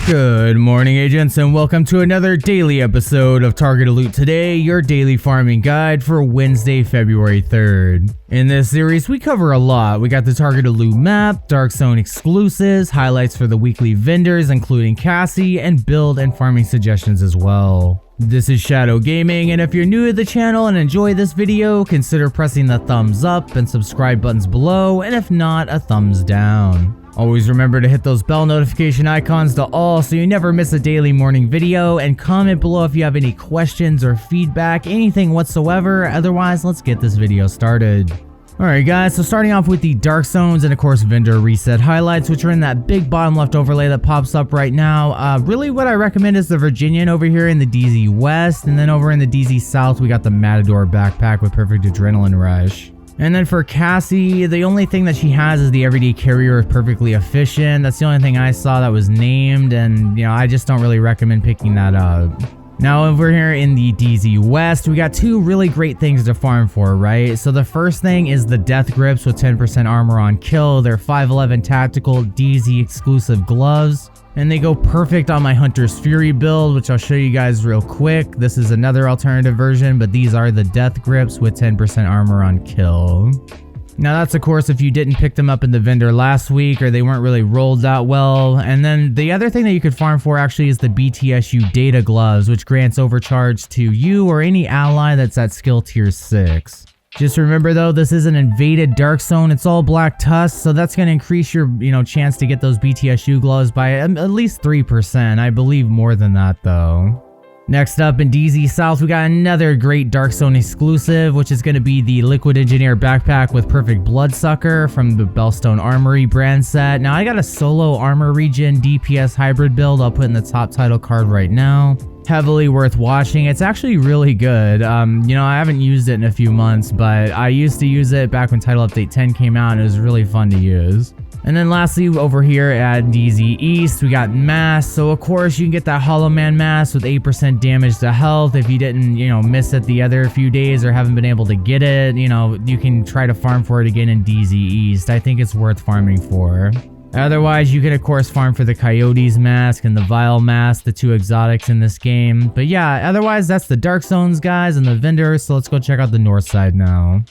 Good morning, agents, and welcome to another daily episode of Targeted Loot Today, your daily farming guide for Wednesday, February 3rd. In this series, we cover a lot. We got the Targeted Loot map, Dark Zone exclusives, highlights for the weekly vendors, including Cassie, and build and farming suggestions as well. This is Shadow Gaming, and if you're new to the channel and enjoy this video, consider pressing the thumbs up and subscribe buttons below, and if not, a thumbs down. Always remember to hit those bell notification icons to all so you never miss a daily morning video, and comment below if you have any questions or feedback, anything whatsoever. Otherwise, let's get this video started. Alright guys, so starting off with the Dark Zones and of course vendor reset highlights, which are in that big bottom left overlay that pops up right now. Really what I recommend is the Virginian over here in the DZ West, and then over in the DZ South we got the Matador backpack with perfect adrenaline rush. And then for Cassie, the only thing that she has is the everyday carrier with perfectly efficient. That's the only thing I saw that was named, and you know, I just don't really recommend picking that up. Now over here in the DZ West, we got two really great things to farm for, right? So the first thing is the DEATHGRIPS with 10% armor on kill. They're 511 tactical DZ exclusive gloves, and they go perfect on my Hunter's Fury build, which I'll show you guys real quick. This is another alternative version, but these are the DEATHGRIPS with 10% armor on kill. Now that's of course if you didn't pick them up in the vendor last week or they weren't really rolled out well. And then the other thing that you could farm for actually is the BTSU data gloves, which grants overcharge to you or any ally that's at skill tier 6. Just remember though, this is an invaded Dark Zone. It's all black tusk, so that's going to increase your chance to get those BTSU gloves by at least 3%. I believe more than that though. Next up in DZ South, we got another great Dark Zone exclusive, which is going to be the Liquid Engineer backpack with perfect Bloodsucker from the Bellstone Armory brand set. Now I got a solo armor regen DPS hybrid build I'll put in the top title card right now. Heavily worth watching. It's actually really good. I haven't used it in a few months, but I used to use it back when Title Update 10 came out and it was really fun to use. And then lastly, over here at DZ East, we got Mass. So of course you can get that Hollow Man Mass with 8% damage to health. If you didn't, miss it the other few days or haven't been able to get it, you can try to farm for it again in DZ East. I think it's worth farming for. Otherwise, you can of course farm for the Coyotes mask and the Vile mask, the two exotics in this game. But yeah, otherwise that's the Dark Zones guys and the vendors, so let's go check out the north side now.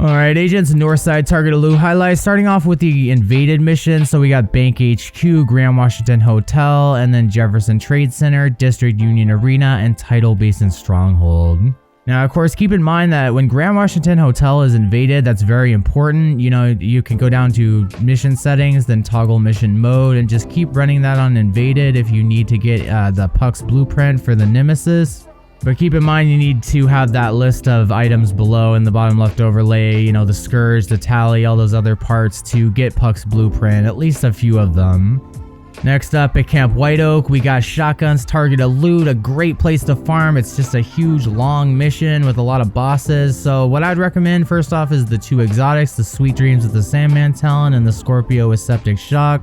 Alright agents, north side Targeted Loot highlights, starting off with the invaded mission. So we got Bank HQ, Grand Washington Hotel, and then Jefferson Trade Center, District Union Arena, and Tidal Basin Stronghold. Now, of course, keep in mind that when Grand Washington Hotel is invaded, that's very important. You can go down to mission settings, then toggle mission mode, and just keep running that on invaded if you need to get the Puck's blueprint for the Nemesis. But keep in mind you need to have that list of items below in the bottom left overlay, the Scourge, the Tally, all those other parts to get Puck's blueprint, at least a few of them. Next up at Camp White Oak, we got Shotguns Targeted Loot, a great place to farm. It's just a huge long mission with a lot of bosses. So what I'd recommend first off is the two exotics, the Sweet Dreams with the Sandman Talon and the Scorpio with Septic Shock.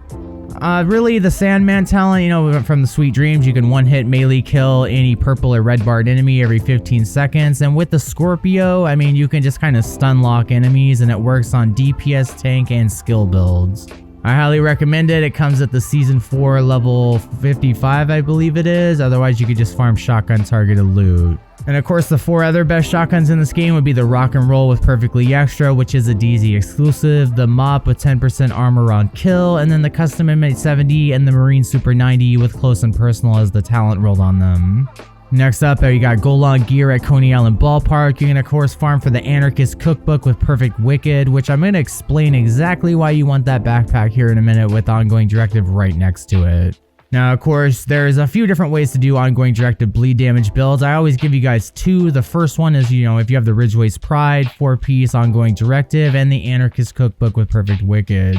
Really the Sandman Talon, from the Sweet Dreams, you can one-hit melee kill any purple or red barred enemy every 15 seconds. And with the Scorpio, you can just kind of stun lock enemies, and it works on DPS, tank, and skill builds. I highly recommend it. It comes at the Season 4 level 55, I believe it is. Otherwise, you could just farm Shotgun Targeted Loot. And of course, the four other best shotguns in this game would be the Rock and Roll with Perfectly Extra, which is a DZ exclusive, the Mop with 10% armor on kill, and then the Custom Inmate 70 and the Marine Super 90 with Close and Personal as the talent rolled on them. Next up, you got Golan Gear at Coney Island Ballpark. You can of course farm for the Anarchist Cookbook with Perfect Wicked, which I'm going to explain exactly why you want that backpack here in a minute with Ongoing Directive right next to it. Now, of course, there's a few different ways to do Ongoing Directive bleed damage builds. I always give you guys two. The first one is, if you have the Ridgeway's Pride, 4-piece Ongoing Directive, and the Anarchist Cookbook with Perfect Wicked.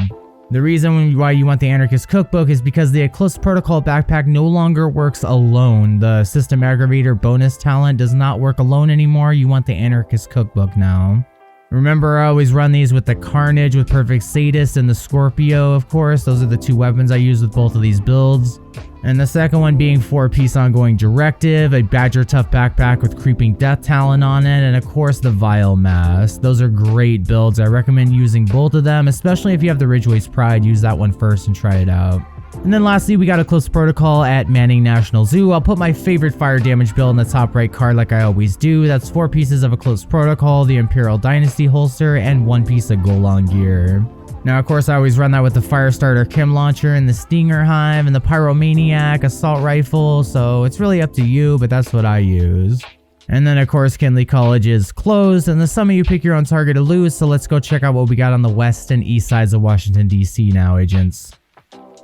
The reason why you want the Anarchist Cookbook is because the Eclipse Protocol backpack no longer works alone. The System Aggravator bonus talent does not work alone anymore. You want the Anarchist Cookbook now. Remember, I always run these with the Carnage with Perfect Sadist and the Scorpio, of course. Those are the two weapons I use with both of these builds. And the second one being 4-piece ongoing directive, a Badger Tough backpack with creeping death talent on it, and of course the Vile Mask. Those are great builds. I recommend using both of them, especially if you have the Ridgeway's Pride. Use that one first and try it out. And then lastly, we got a close protocol at Manning National Zoo. I'll put my favorite fire damage build in the top right card like I always do. That's 4 pieces of a close protocol, the Imperial Dynasty holster, and 1 piece of Golon gear. Now, of course, I always run that with the Firestarter Chem Launcher and the Stinger Hive and the Pyromaniac Assault Rifle, so it's really up to you, but that's what I use. And then, of course, Kinley College is closed, and the summer you pick your own target to lose, so let's go check out what we got on the west and east sides of Washington, D.C. now, agents.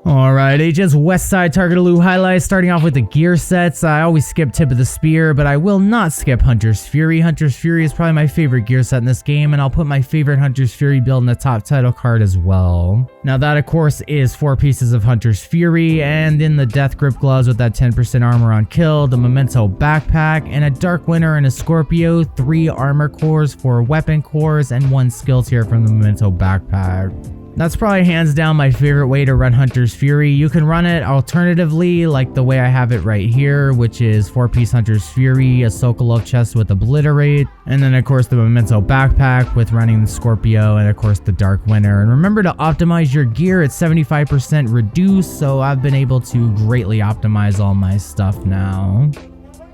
Alright, agents, west side Targetaloo highlights, starting off with the gear sets. I always skip Tip of the Spear, but I will not skip Hunter's Fury. Hunter's Fury is probably my favorite gear set in this game, and I'll put my favorite Hunter's Fury build in the top title card as well. Now that, of course, is 4 pieces of Hunter's Fury, and in the Death Grip gloves with that 10% armor on kill, the Memento backpack, and a Dark Winter and a Scorpio, 3 armor cores, 4 weapon cores, and 1 skill tier from the Memento backpack. That's probably hands down my favorite way to run Hunter's Fury. You can run it alternatively like the way I have it right here, which is 4-piece Hunter's Fury, a Sokolov chest with Obliterate, and then of course the Memento backpack with running the Scorpio, and of course the Dark Winter. And remember to optimize your gear at 75% reduced, so I've been able to greatly optimize all my stuff now.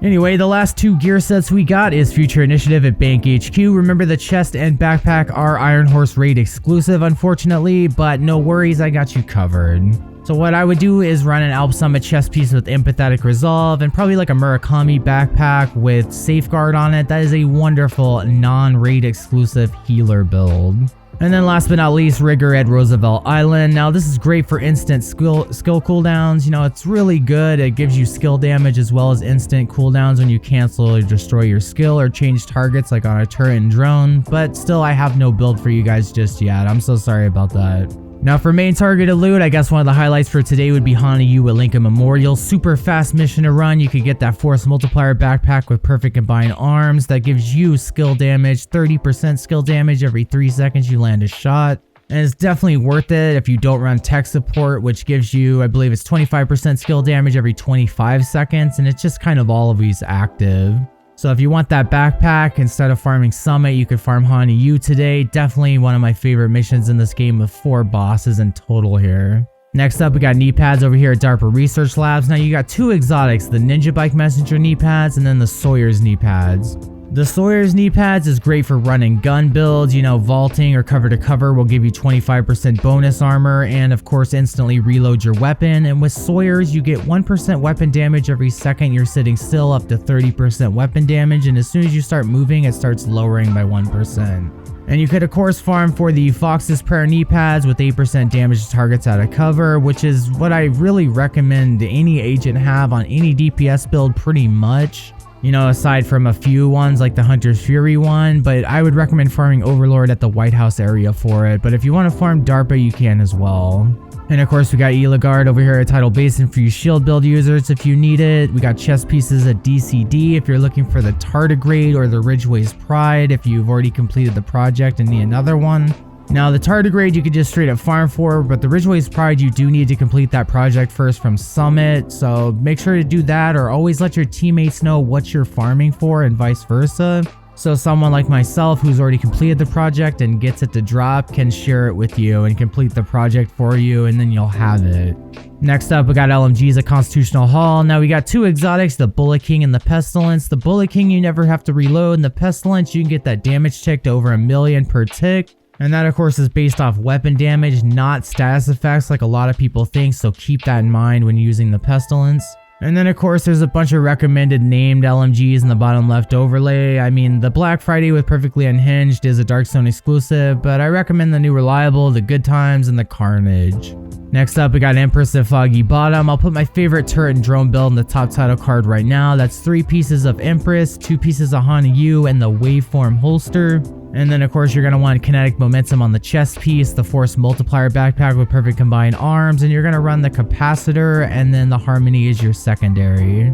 Anyway, the last 2 gear sets we got is Future Initiative at Bank HQ. Remember, the chest and backpack are Iron Horse raid exclusive, unfortunately, but no worries, I got you covered. So what I would do is run an Alp Summit chest piece with Empathetic Resolve and probably like a Murakami backpack with Safeguard on it. That is a wonderful non-raid exclusive healer build. And then last but not least, Rigger at Roosevelt Island. Now this is great for instant skill cooldowns. You know, it's really good. It gives you skill damage as well as instant cooldowns when you cancel or destroy your skill or change targets like on a turret and drone. But still, I have no build for you guys just yet. I'm so sorry about that. Now for main targeted loot, I guess one of the highlights for today would be Hana-Yu at Lincoln Memorial. Super fast mission to run. You could get that Force Multiplier backpack with Perfect Combined Arms that gives you skill damage, 30% skill damage every 3 seconds you land a shot. And it's definitely worth it if you don't run tech support, which gives you, I believe it's 25% skill damage every 25 seconds, and it's just kind of always active. So if you want that backpack, instead of farming Summit, you could farm Hana-Yu today. Definitely one of my favorite missions in this game with 4 bosses in total here. Next up, we got knee pads over here at DARPA Research Labs. Now you got 2 exotics, the Ninja Bike Messenger knee pads and then the Sawyer's knee pads. The Sawyer's knee pads is great for running gun builds, you know, vaulting or cover to cover will give you 25% bonus armor and of course instantly reload your weapon. And with Sawyer's, you get 1% weapon damage every second you're sitting still, up to 30% weapon damage, and as soon as you start moving, it starts lowering by 1%. And you could of course farm for the Fox's Prayer knee pads with 8% damage to targets out of cover, which is what I really recommend any agent have on any DPS build pretty much. You know, aside from a few ones like the Hunter's Fury one, but I would recommend farming Overlord at the White House area for it. But if you want to farm DARPA, you can as well. And of course, we got Eligard over here at Tidal Basin for you shield build users if you need it. We got chest pieces at DCD if you're looking for the Tardigrade or the Ridgeway's Pride if you've already completed the project and need another one. Now the Tardigrade you could just straight up farm for, but the Ridgeway's Pride you do need to complete that project first from Summit, so make sure to do that, or always let your teammates know what you're farming for and vice versa. So someone like myself who's already completed the project and gets it to drop can share it with you and complete the project for you, and then you'll have it. Next up, we got LMGs at Constitutional Hall. Now we got 2 exotics, the Bullet King and the Pestilence. The Bullet King you never have to reload, and the Pestilence you can get that damage tick to over 1 million per tick. And that of course is based off weapon damage, not status effects like a lot of people think, so keep that in mind when using the Pestilence. And then of course there's a bunch of recommended named LMGs in the bottom left overlay. I mean, the Black Friday with Perfectly Unhinged is a Darkstone exclusive, but I recommend the new Reliable, the Good Times, and the Carnage. Next up, we got Empress at Foggy Bottom. I'll put my favorite turret and drone build in the top title card right now. That's 3 pieces of Empress, 2 pieces of Hana-Yu, and the Waveform holster. And then of course you're going to want Kinetic Momentum on the chest piece, the Force Multiplier backpack with Perfect Combined Arms, and you're going to run the Capacitor, and then the Harmony is your secondary.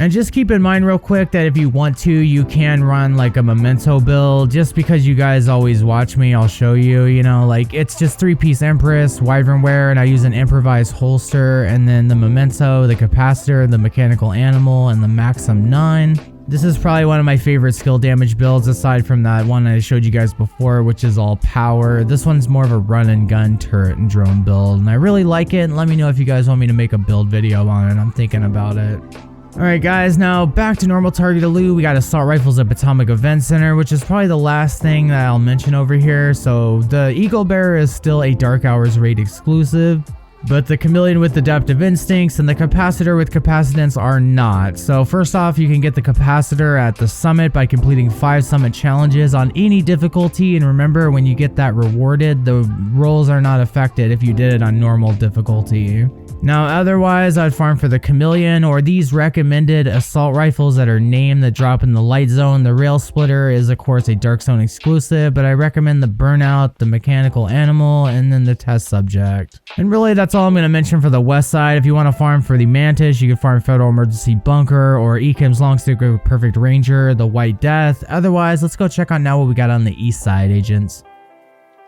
And just keep in mind real quick that if you want to, you can run like a memento build. Just because you guys always watch me, I'll show you, you know, like it's just 3-piece Empress, Wyvern wear, and I use an improvised holster, and then the memento, the capacitor, the mechanical animal, and the Maxim 9. This is probably one of my favorite skill damage builds aside from that one I showed you guys before, which is all power. This one's more of a run and gun turret and drone build, and I really like it. And let me know if you guys want me to make a build video on it. I'm thinking about it. Alright guys, now back to normal targeted loot. We got assault rifles at Potomac Event Center, which is probably the last thing that I'll mention over here. So the Eagle Bearer is still a Dark Hours raid exclusive, but the Chameleon with Adaptive Instincts and the Capacitor with Capacitance are not. So first off, you can get the Capacitor at the summit by completing 5 summit challenges on any difficulty, and remember, when you get that rewarded, the rolls are not affected if you did it on normal difficulty. Now otherwise, I'd farm for the Chameleon or these recommended assault rifles that are named that drop in the light zone. The Rail Splitter is of course a Dark Zone exclusive, but I recommend the Burnout, the Mechanical Animal, and then the Test Subject. And really that's all I'm going to mention for the west side. If you want to farm for the Mantis, you can farm Federal Emergency Bunker or Ekim's Longstick with Perfect Ranger, the White Death. Otherwise, let's go check out now what we got on the east side, agents.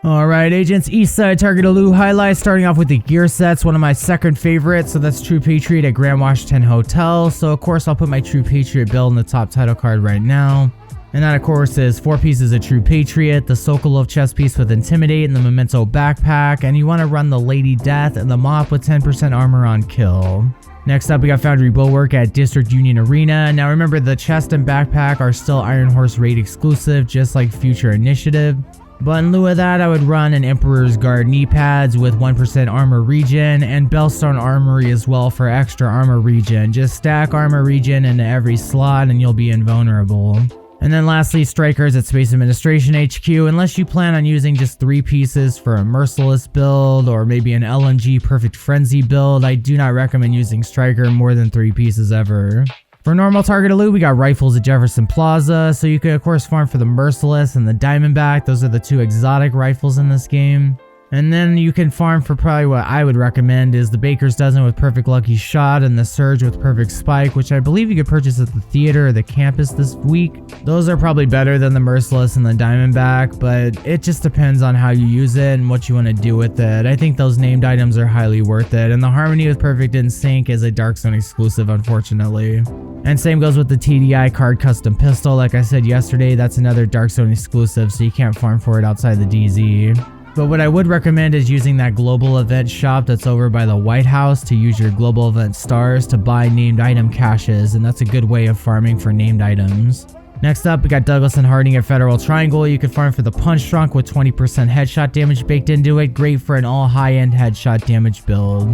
Alright agents, east side targeted loot highlights, starting off with the gear sets, one of my second favorites. So that's True Patriot at Grand Washington Hotel. So of course I'll put my True Patriot build in the top title card right now. And that of course is 4 pieces of True Patriot, the Sokolov chest piece with Intimidate, and the Memento backpack. And you want to run the Lady Death and the Mop with 10% armor on kill. Next up, we got Foundry Bulwark at District Union Arena. Now remember, the chest and backpack are still Iron Horse raid exclusive, just like Future Initiative. But in lieu of that, I would run an Emperor's Guard knee pads with 1% armor regen and Bellstone Armory as well for extra armor regen. Just stack armor regen into every slot and you'll be invulnerable. And then lastly, Strikers at Space Administration HQ. Unless you plan on using just 3 pieces for a Merciless build or maybe an LMG Perfect Frenzy build, I do not recommend using Striker more than 3 pieces ever. For normal targeted loot, we got rifles at Jefferson Plaza, so you can of course farm for the Merciless and the Diamondback. Those are the 2 exotic rifles in this game. And then you can farm for probably what I would recommend is the Baker's Dozen with Perfect Lucky Shot and the Surge with Perfect Spike, which I believe you could purchase at the theater or the campus this week. Those are probably better than the Merciless and the Diamondback, but it just depends on how you use it and what you want to do with it. I think those named items are highly worth it, and the Harmony with Perfect Insync is a Dark Zone exclusive, unfortunately. And same goes with the TDI Card Custom Pistol. Like I said yesterday, that's another Dark Zone exclusive, so you can't farm for it outside the DZ. But what I would recommend is using that global event shop that's over by the White House to use your global event stars to buy named item caches, and that's a good way of farming for named items. Next up, we got Douglas and Harding at Federal Triangle. You can farm for the Punch Trunk with 20% headshot damage baked into it. Great for an all high-end headshot damage build.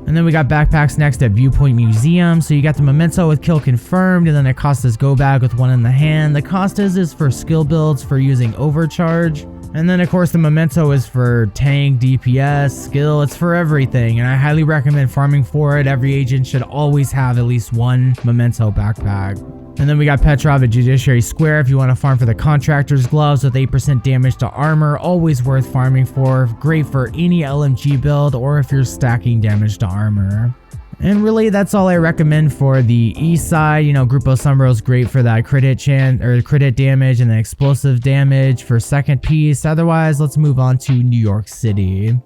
And then we got backpacks next at Viewpoint Museum. So you got the Memento with Kill Confirmed, and then a Costas Go Bag with 1 in the hand. The Costas is for skill builds for using Overcharge. And then of course the Memento is for tank, DPS, skill, it's for everything, and I highly recommend farming for it. Every agent should always have at least 1 Memento backpack. And then we got Petrov at Judiciary Square if you want to farm for the Contractor's Gloves with 8% damage to armor, always worth farming for, great for any LMG build or if you're stacking damage to armor. And really, that's all I recommend for the east side. You know, Grupo Sombro is great for that crit damage and the explosive damage for second piece. Otherwise, let's move on to New York City.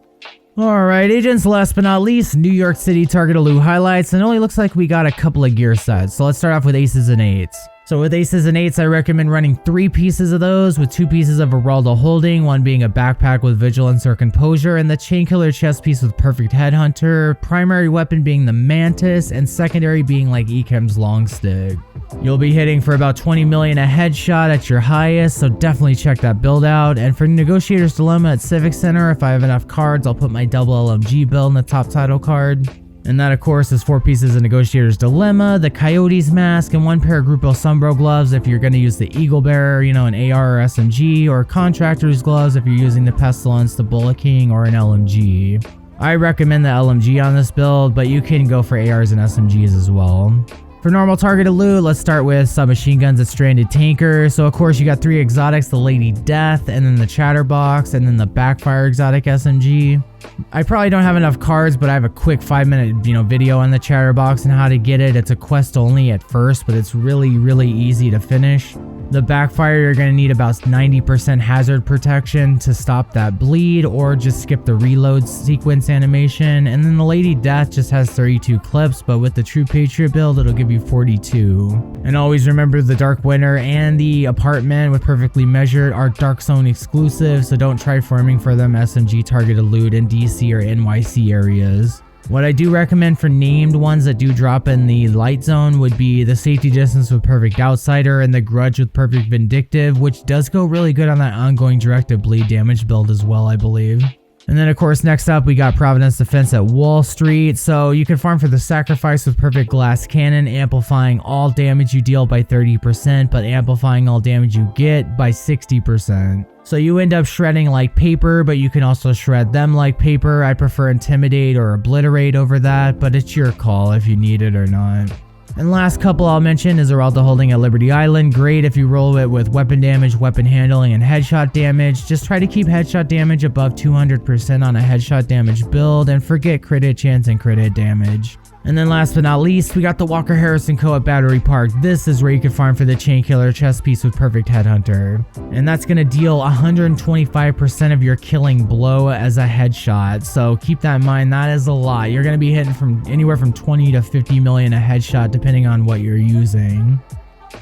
Alright agents, last but not least, New York City targeted loot highlights, and it only looks like we got a couple of gear sets. So let's start off with Aces and Eights. So with Aces and Eights, I recommend running 3 pieces of those with 2 pieces of Geraldo Holding, one being a backpack with Vigilance or Composure, and the Chainkiller chest piece with Perfect Headhunter, primary weapon being the Mantis, and secondary being like Ekim's Longstick. You'll be hitting for about 20 million a headshot at your highest, so definitely check that build out. And for Negotiator's Dilemma at Civic Center, if I have enough cards, I'll put my double LMG build in the top title card. And that of course is 4 pieces of Negotiator's Dilemma, the Coyote's Mask, and 1 pair of Grupo Sombro gloves if you're going to use the Eagle Bearer, you know, an AR or SMG, or Contractor's Gloves if you're using the Pestilence, the Bullet King, or an LMG. I recommend the LMG on this build, but you can go for ARs and SMGs as well. For normal targeted loot, let's start with submachine guns and stranded tankers. So of course you got 3 exotics, the Lady Death, and then the Chatterbox, and then the Backfire exotic SMG. I probably don't have enough cards, but I have a quick 5-minute video on the Chatterbox and how to get it. It's a quest only at first, but it's really easy to finish. The Backfire, you're going to need about 90% hazard protection to stop that bleed, or just skip the reload sequence animation. And then the Lady Death just has 32 clips, but with the True Patriot build, it'll give you 42. And always remember, the Dark Winter and the Apartment with Perfectly Measured are Dark Zone exclusive, so don't try farming for them SMG targeted loot in DC or NYC areas. What I do recommend for named ones that do drop in the light zone would be the Safety Distance with Perfect Outsider and the Grudge with Perfect Vindictive, which does go really good on that ongoing directed bleed damage build as well, I believe. And then of course next up we got Providence Defense at Wall Street. So you can farm for the Sacrifice with Perfect Glass Cannon, amplifying all damage you deal by 30%, but amplifying all damage you get by 60%. So you end up shredding like paper, but you can also shred them like paper. I prefer Intimidate or Obliterate over that, but it's your call if you need it or not. And last couple I'll mention is Araldo holding at Liberty Island. Great if you roll it with weapon damage, weapon handling, and headshot damage. Just try to keep headshot damage above 200% on a headshot damage build, and forget crit hit chance and crit hit damage. And then last but not least, we got the Walker Harrison Co. at Battery Park. This is where you can farm for the Chain Killer chest piece with Perfect Headhunter. And that's going to deal 125% of your killing blow as a headshot. So keep that in mind, that is a lot. You're going to be hitting from anywhere from 20 to 50 million a headshot depending on what you're using.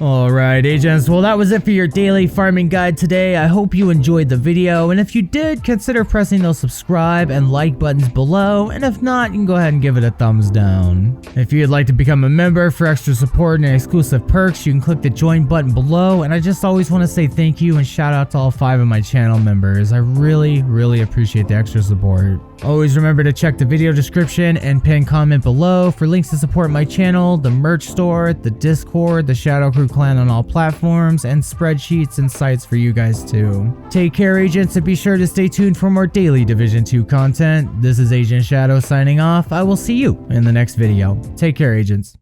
Alright agents, well that was it for your daily farming guide today. I hope you enjoyed the video, and if you did, consider pressing those subscribe and like buttons below, and if not, you can go ahead and give it a thumbs down. If you'd like to become a member for extra support and exclusive perks, you can click the join button below, and I just always want to say thank you and shout out to all 5 of my channel members. I really appreciate the extra support. Always remember to check the video description and pin comment below for links to support my channel, the merch store, the Discord, the Shadow Crew clan on all platforms, and spreadsheets and sites for you guys too. Take care agents, and be sure to stay tuned for more daily Division 2 content. This is Agent Shadow signing off. I will see you in the next video. Take care agents.